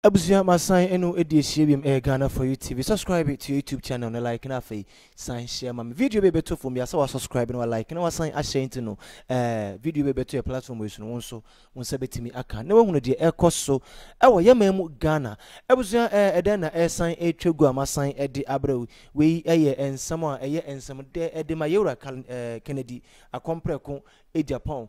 Abusia Masai eno edi ehiem Ghana for you TV. Subscribe to YouTube channel na like na afei sign share ma video be beto for me asa wa subscribe na wa like na wa sign share into no video be beto your platform we so no won se betimi aka na wahunu de ekoso ewo yemam Ghana abusia eden na sign etwegu amasan edi abraw we eye ensam a eye ensam de edi ma yewra Kennedy akompreko Agyapong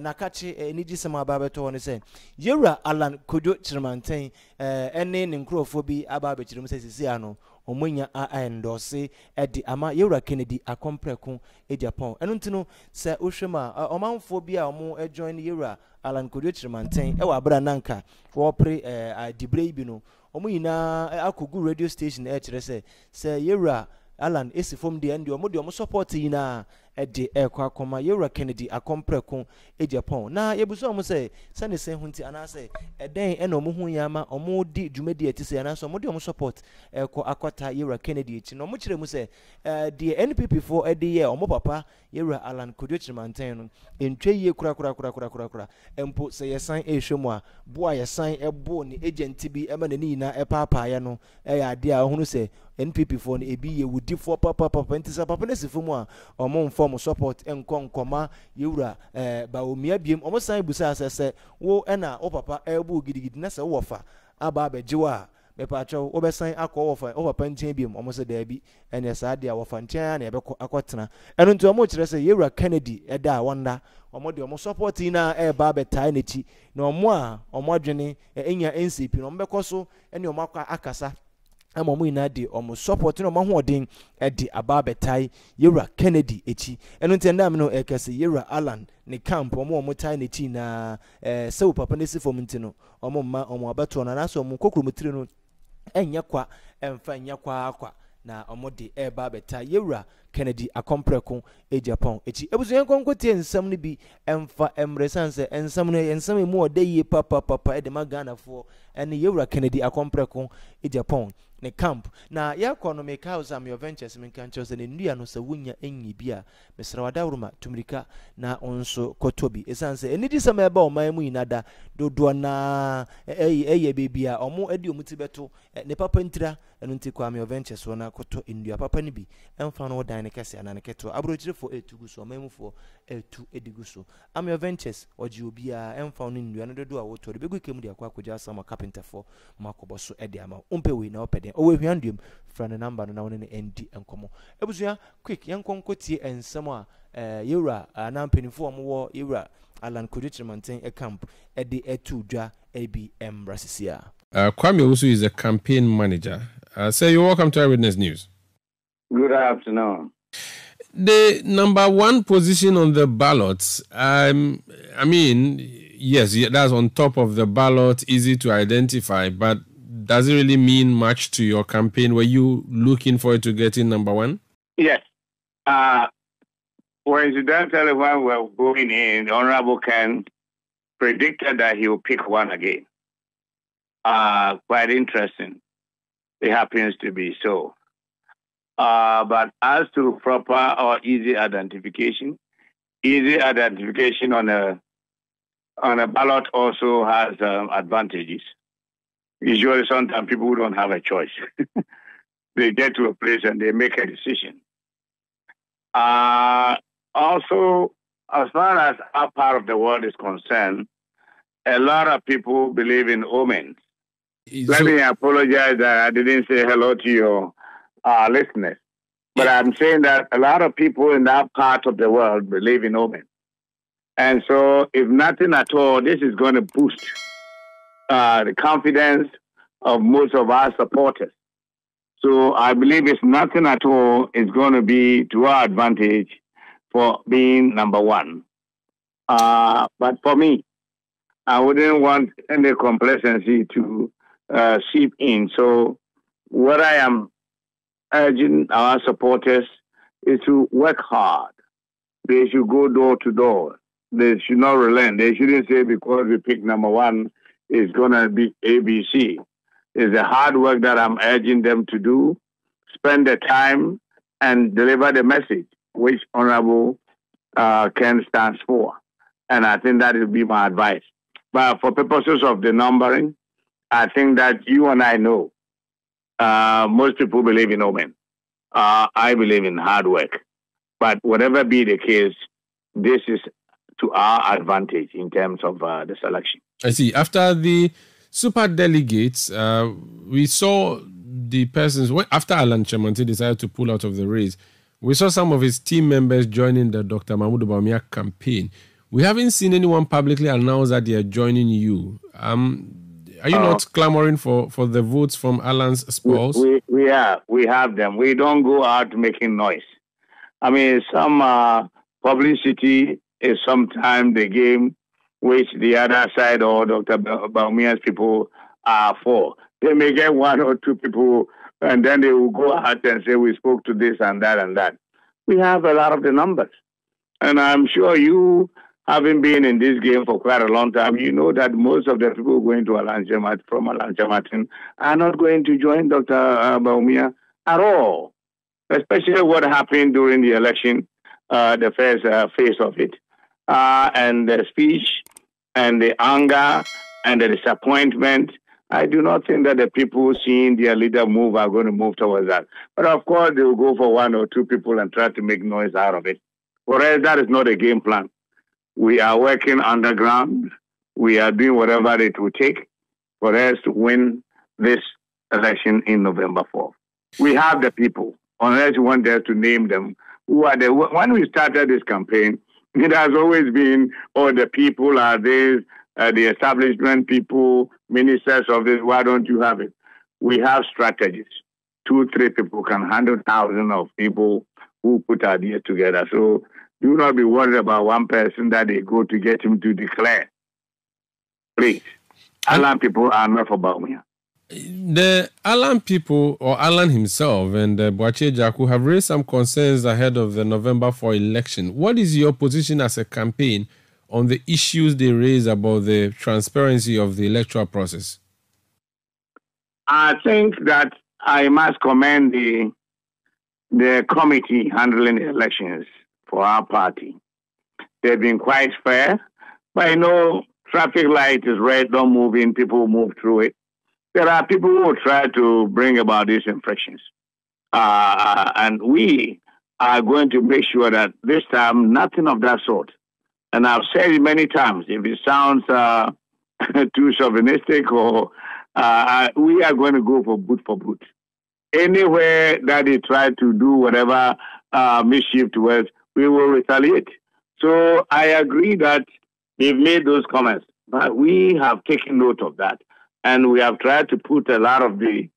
na kache ni gisema ba beto won se yewra Alan Kojo Chirmanten ene ne nkrofo bi aba be chirim sesisi ano omonya a endorse edi ama yewra Kennedy akompreko Agyapong eno ntino se ohwema omanfo bi a omo join yewra Alan Kojo Chirmanten e wa bra nanka wo pre dibre bi no omo nyina akogu radio station kire se yewra Alan esifom de ndi omo de omo support yina edi ekwa koma yewra Kennedy akompreko Agyapong na yebuso omo se sane se hunti anase eden ena omo hu yama omo di dwumadi etise anase omo de omo support ekọ akota yewra Kennedy echi no omo kire mu se the NPP for edi ye omo papa yewra Alan Kojo Chirmanten no entwe ye kura empo se yesan ehwemu a bo a yesan ebo ni agent bi ema na ni na epapa ya no ya ade a ohunu se NPP for no ebi ye wudi for papa ntisa papa na sifumu a omo form support nkoma yewra Bawumia biem omo san busa asese wo na wo papa ebu gidigidi na se wo fa aba abejewa me pacho wo besan akọ wo fa wo papa nchen biem omo se da bi ene sa de a wo fa nchen na ebekọ akọtena eno nti omo kire se yewra Kennedy eda wonda omo de omo support na eba betai nechi na omo a omo adwene enya NCP no omo bekoso ene omo akasa ama mu ina de omo support no mahoden edi aba betai yewra Kennedy echi eno ntenda me no ekase yewra Alan ne camp omo tai ne chi na se papa ne sifom ntino omo ma omo abeto na so omo kokromotire no enya kwa emfa enya kwa na omo de eba betai yewra Kennedy akompreko Agyapong echi ebuso yenkonkotie ensam ne bi emfa emresanse ensam no ensam mu odaye papa de magana fo ene yewra Kennedy akompreko Agyapong ne camp na ya economic house am your ventures men kan chose ne ndua no se wonya enyi bia mesra wadawruma tumrika na onso kotobi esanse enidi sama eba o man mu inada dodo na eye bebia omo edi omuti beto ne papa ntira eno nti kwa am your ventures wona koto ndua papa ni bi emfa no dan ne kese ana ne keto abrochirefo etugu so mamufo etu edigu so am your ventures oji obia emfa no ndua no dodo a woto de begu kemu de akwa akwaja sama carpenter for makobo so edi ama umpewe na opede owe hwandum fra ne number no na woni ne ndi enkomo ebusua quick yankonkotie ensem a yewra anampenifo omwo yewra Alan Kojo Chirmanten camp edi etudwa ABM rasisia. Kwame also is a campaign manager. Say you're welcome to Eyewitness News. Good afternoon. The number one position on the ballots, I mean, yes, that's on top of the ballot, easy to identify, but does it really mean much to your campaign? Were you looking for it to get in number one? Yes. Coincidentally, when we were going in, Honorable Ken predicted that he will pick one again. Quite interesting. It happens to be so. But as to proper or easy identification on a ballot also has advantages. Usually, sometimes people don't have a choice. They get to a place and they make a decision. Also, as far as our part of the world is concerned, a lot of people believe in omens. Let me apologize that I didn't say hello to your listeners. But I'm saying that a lot of people in that part of the world believe in omens. And so, if nothing at all, this is going to boost the confidence of most of our supporters. So I believe it's nothing at all is going to be to our advantage for being number one. But for me, I wouldn't want any complacency to seep in. So what I am urging our supporters is to work hard. They should go door to door. They should not relent. They shouldn't say because we picked number one, it's going to be ABC. It's the hard work that I'm urging them to do. Spend the time and deliver the message, which Honorable Ken stands for. And I think that will be my advice. But for purposes of the numbering, I think that you and I know most people believe in omen. I believe in hard work. But whatever be the case, this is to our advantage in terms of the selection. I see. After the super delegates, we saw the persons, after Alan Chemanti decided to pull out of the race, we saw some of his team members joining the Dr. Mahmoud Bawumia campaign. We haven't seen anyone publicly announce that they are joining you. Are you not clamoring for the votes from Alan's spouse? We have them. We don't go out making noise. I mean, some publicity is sometimes the game which the other side or Dr. Bawumia's people are for. They may get one or two people, and then they will go out and say, we spoke to this and that and that. We have a lot of the numbers. And I'm sure you, having been in this game for quite a long time, you know that most of the people going to Alan Chemanti are not going to join Dr. Bawumia at all, especially what happened during the election, the first phase of it, and the speech and the anger and the disappointment. I do not think that the people seeing their leader move are going to move towards that. But of course, they will go for one or two people and try to make noise out of it. For us, that is not a game plan. We are working underground. We are doing whatever it will take for us to win this election in November 4th. We have the people, unless you want us to name them, who are the. When we started this campaign, it has always been, the people are this, the establishment people, ministers of this, why don't you have it? We have strategies. 2, 3 people can handle thousands of people who put ideas together. So do not be worried about one person that they go to get him to declare. Please. Alan people are not for Bawumia. The Alan people, or Alan himself, and Boakye Jaku have raised some concerns ahead of the November 4 election. What is your position as a campaign on the issues they raise about the transparency of the electoral process? I think that I must commend the committee handling the elections for our party. They've been quite fair, but I know traffic light is red, don't move in, people move through it. There are people who will try to bring about these infractions. And we are going to make sure that this time, nothing of that sort. And I've said it many times, if it sounds too chauvinistic, or we are going to go for boot. Anywhere that they try to do whatever mischief to us, we will retaliate. So I agree that they've made those comments, but we have taken note of that. And we have tried to put a lot of the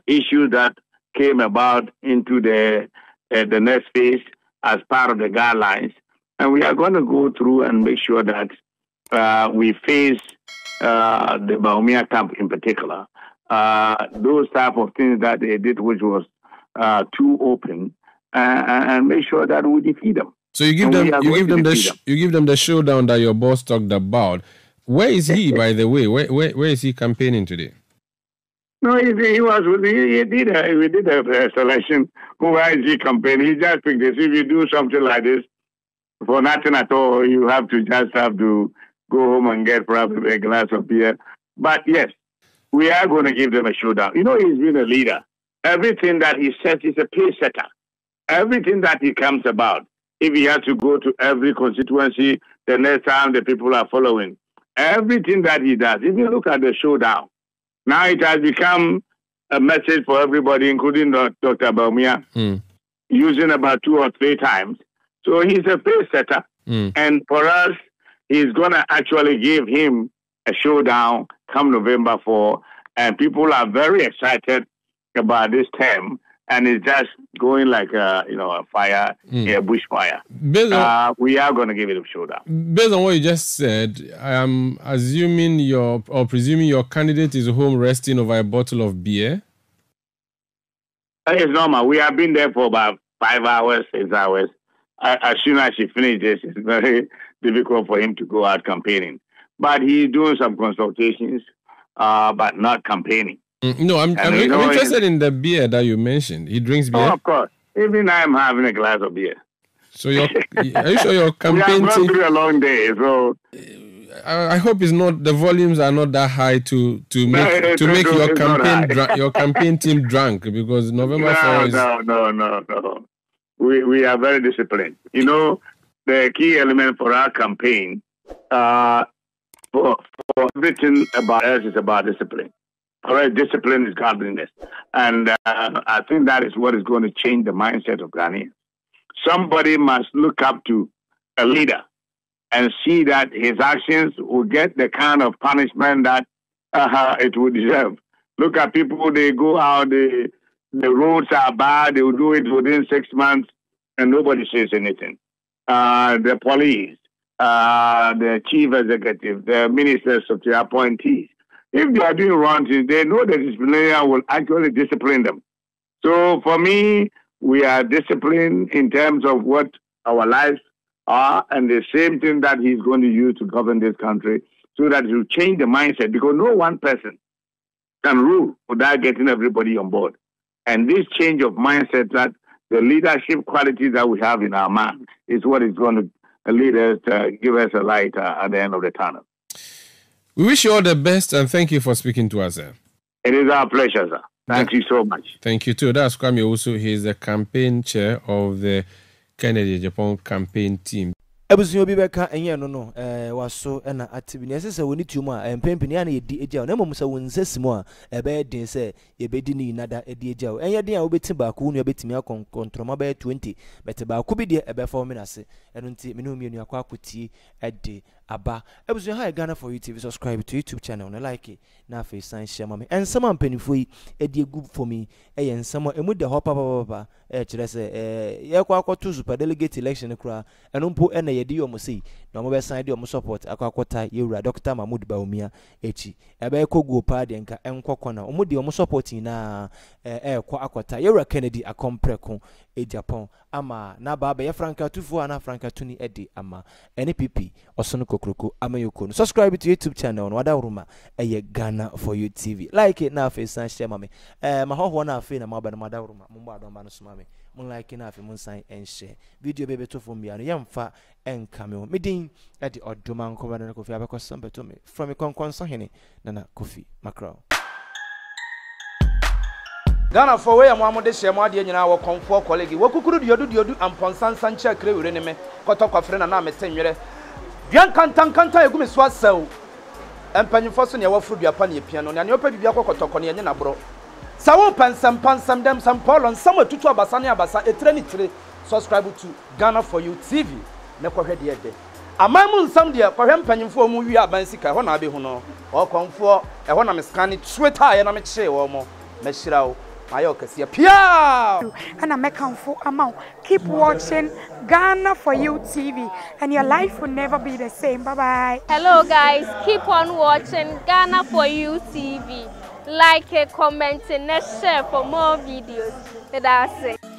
issues that came about into the next phase as part of the guidelines. And we are going to go through and make sure that we face the Bawumia camp in particular. Those type of things that they did, which was too open, and make sure that we defeat them. So you give them the showdown that your boss talked about. Where is he, by the way? Where is he campaigning today? No, we did a selection. Where is he campaigning? He just picked this. If you do something like this for nothing at all, you have to go home and get probably a glass of beer. But yes, we are going to give them a showdown. You know, he's been a leader. Everything that he says is a pace setter. Everything that he comes about, if he has to go to every constituency, the next time the people are following. Everything that he does, if you look at the showdown, now it has become a message for everybody, including Dr. Bawumia, using about 2 or 3 times. So he's a pace setter. And for us, he's going to actually give him a showdown come November 4. And people are very excited about this term. And it's just going like a fire, a bushfire. We are going to give it a showdown. Based on what you just said, I am presuming your candidate is home resting over a bottle of beer. It's normal. We have been there for about 5 hours, 6 hours. As soon as she finishes, it's very difficult for him to go out campaigning. But he's doing some consultations, but not campaining. No, I'm interested in the beer that you mentioned. He drinks beer? Oh, of course. Even I'm having a glass of beer. So are you sure your campaign team... We have gone through a long day, so... I hope it's not, the volumes are not that high to make your campaign team drunk, because November 4 is... No. We are very disciplined. You know, the key element for our campaign, for everything about us is about discipline. All right, discipline is godliness. And I think that is what is going to change the mindset of Ghanaians. Somebody must look up to a leader and see that his actions will get the kind of punishment that it would deserve. Look at people, they go out, the roads are bad, they will do it within 6 months, and nobody says anything. The police, the chief executive, the ministers of the appointees, if they are doing wrong things, they know the disciplinarian will actually discipline them. So for me, we are disciplined in terms of what our lives are, and the same thing that he's going to use to govern this country, so that he will change the mindset, because no one person can rule without getting everybody on board. And this change of mindset, that the leadership qualities that we have in our man, is what is going to lead us to give us a light at the end of the tunnel. We wish you all the best, and thank you for speaking to us, sir. It is our pleasure, sir. Thank you so much. Thank you too. That's Kwame Owusu. He's the campaign chair of the Kennedy Agyapong campaign team. Ebusun obi beka enye no waso na atibi ne sese woni tumu a empempini na yedi egia na mom se wonsasimu a ebe din se yebedi ni nada edi egia enye din a obeti ba ko nu ebetimi akontroma ba 20 bete ba ko bi de ebe fa omenase eno nti menu mienu akwa akotie ede aba. Ebusun ha Ghana for you TV, subscribe to YouTube channel na like na fa sign share mama ensama mpanifo yi edi egu for me ensama emu de hopa papa kire se ye kwa akoto super delegate election kura eno mpo ena yedi yomo sei na mo be sign de yomo support akakota yewura Dr. Mahmoud Bawumia echi ebe kogu pa de nka enkokọ na omo de yomo support na kwa akota yewura Kennedy akompreko Agyapong ama na ba be Franka Tufo ana Franka Tuni edi ama NPP osono kokroko amayoko. Subscribe to YouTube channel no wada uruma Ghana for you TV, like it na face and share mame ma ho na afi na ma ba na wada uruma mo ba don ba no so mame mun like na afi mun sign and share video bebe to for me no yamfa enkame me din e di oduma nko na Kofi abekoso mbeto me from me konkon hene na Kofi Macron. Ghana for way amamo de share mo ade nyina wo konfo colleague wo kukuru diodu amponsansan che kre wure ne me kotokofre na me senwere duan kanta egu me so asaw empanyimfo so ne wafuru duapa ne piano ne opa bibia kokotoko ne na bro sawo pansam dem sam polon sam atutu abasa ne abasa etre ni tire. Subscribe to Ghana for you TV ne kohwe de ede amamu nsam de kohwe empanyimfo mu wi abansika ho na abehu no o konfo ho na me scan Twitter ya na me kye wo mo mashirawo and I make for amount. Keep watching Ghana for you TV, and your life will never be the same. Bye bye. Hello guys, keep on watching Ghana for you TV. Like, comment, and share for more videos. That's it.